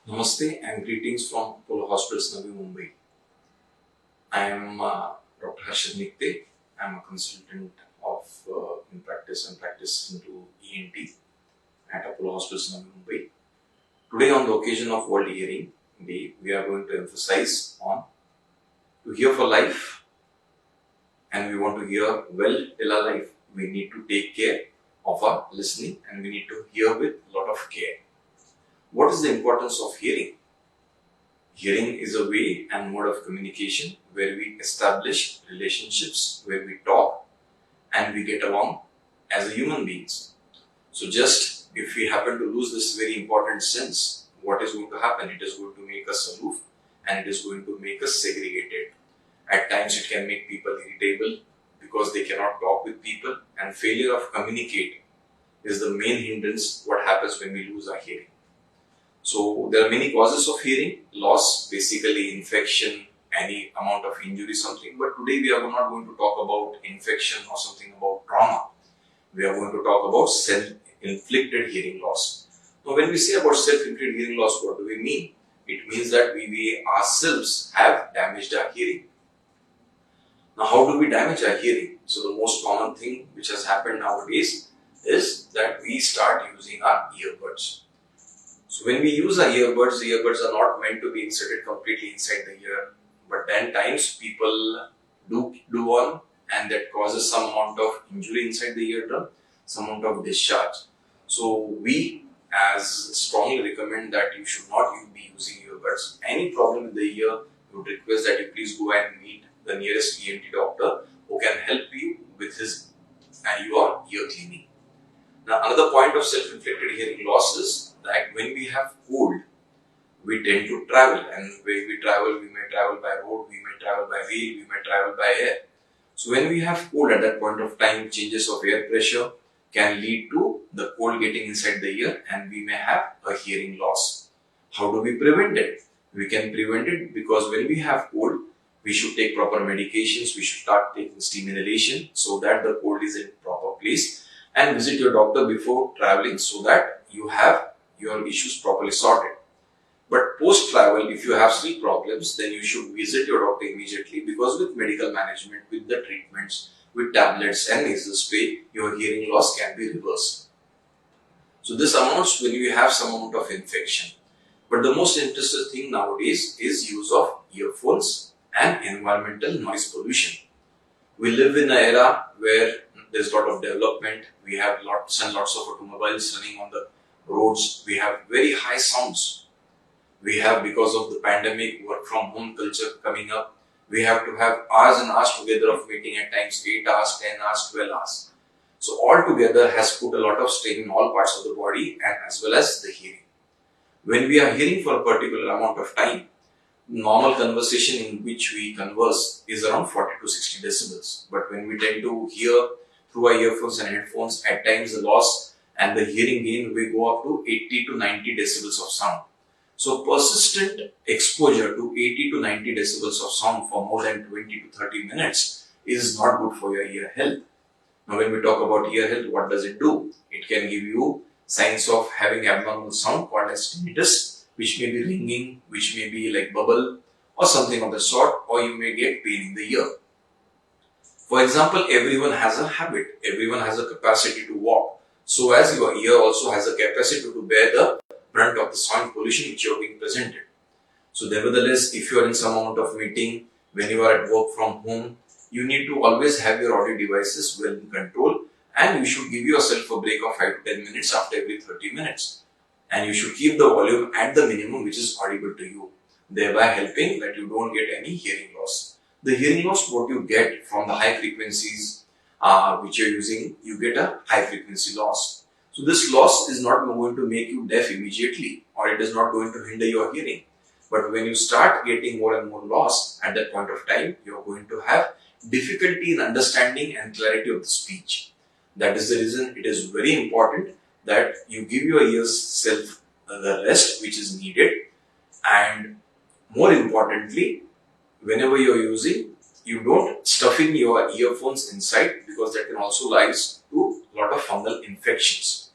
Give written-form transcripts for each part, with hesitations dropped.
Namaste and greetings from Apollo Hospitals, Navi, Mumbai. I am Dr. Harshad Nikte. I am a consultant of in practice and practice into ENT at Apollo Hospitals, Navi, Mumbai. Today, on the occasion of World Hearing Day, we are going to emphasize on to hear for life, and we want to hear well till our life. We need to take care of our listening, and we need to hear with a lot of care. What is the importance of hearing? Hearing is a way and mode of communication where we establish relationships, where we talk and we get along as a human beings. So just if we happen to lose this very important sense, what is going to happen? It is going to make us aloof and it is going to make us segregated. At times it can make people irritable because they cannot talk with people, and failure of communicate is the main hindrance what happens when we lose our hearing. So there are many causes of hearing loss, basically infection, any amount of injury, something. But today we are not going to talk about infection or something about trauma. We are going to talk about self-inflicted hearing loss. Now when we say about self-inflicted hearing loss, what do we mean? It means that we ourselves have damaged our hearing. Now how do we damage our hearing? So the most common thing which has happened nowadays is that we start using our earbuds. So when we use our earbuds, the earbuds are not meant to be inserted completely inside the ear, but then times people do one, and that causes some amount of injury inside the eardrum, some amount of discharge. So we as strongly recommend that you should not be using earbuds. Any problem in the ear, we would request that you please go and meet the nearest ENT doctor who can help you with your ear cleaning. Now another point of self-inflicted hearing loss is that when we have cold, we tend to travel, and when we travel, we may travel by road, we may travel by rail, we may travel by air. So when we have cold at that point of time, changes of air pressure can lead to the cold getting inside the ear and we may have a hearing loss. How do we prevent it? We can prevent it because when we have cold, we should take proper medications, we should start taking steam inhalation so that the cold is in proper place, and visit your doctor before traveling so that you have your issues properly sorted. But post-travel, if you have sleep problems, then you should visit your doctor immediately, because with medical management, with the treatments, with tablets and nasal spray, your hearing loss can be reversed. So this amounts when you have some amount of infection. But the most interesting thing nowadays is use of earphones and environmental noise pollution. We live in an era where there's a lot of development. We have lots and lots of automobiles running on the roads. We have very high sounds. We have, because of the pandemic, work from home culture coming up. We have to have hours and hours together of meeting, at times 8 hours, 10 hours, 12 hours. So all together has put a lot of strain in all parts of the body and as well as the hearing. When we are hearing for a particular amount of time, normal conversation in which we converse is around 40 to 60 decibels. But when we tend to hear through our earphones and headphones, at times the loss and the hearing gain will go up to 80 to 90 decibels of sound. So persistent exposure to 80 to 90 decibels of sound for more than 20 to 30 minutes is not good for your ear health. Now when we talk about ear health, what does it do? It can give you signs of having abnormal sound called as tinnitus, which may be ringing, which may be like bubble or something of the sort, or you may get pain in the ear. For example, everyone has a habit, everyone has a capacity to walk. So as your ear also has a capacity to bear the brunt of the sound pollution which you are being presented. So nevertheless, if you are in some amount of meeting, when you are at work from home, you need to always have your audio devices well in control, and you should give yourself a break of 5 to 10 minutes after every 30 minutes. And you should keep the volume at the minimum which is audible to you, thereby helping that you don't get any hearing loss. The hearing loss what you get from the high frequencies which you're using, you get a high frequency loss. So this loss is not going to make you deaf immediately, or it is not going to hinder your hearing. But when you start getting more and more loss at that point of time, you're going to have difficulty in understanding and clarity of the speech. That is the reason it is very important that you give your ears self the rest which is needed, and more importantly, whenever you're using, you don't stuff in your earphones inside, because that can also lead to a lot of fungal infections.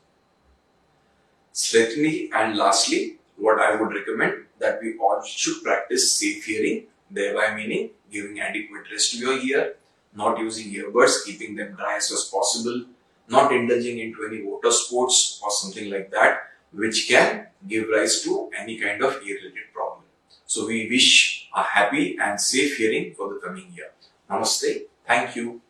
Secondly and lastly, what I would recommend that we all should practice safe hearing, thereby meaning giving adequate rest to your ear, not using earbuds, keeping them dry as possible, not indulging into any water sports or something like that, which can give rise to any kind of ear-related problem. So we wish a happy and safe hearing for the coming year. Namaste. Thank you.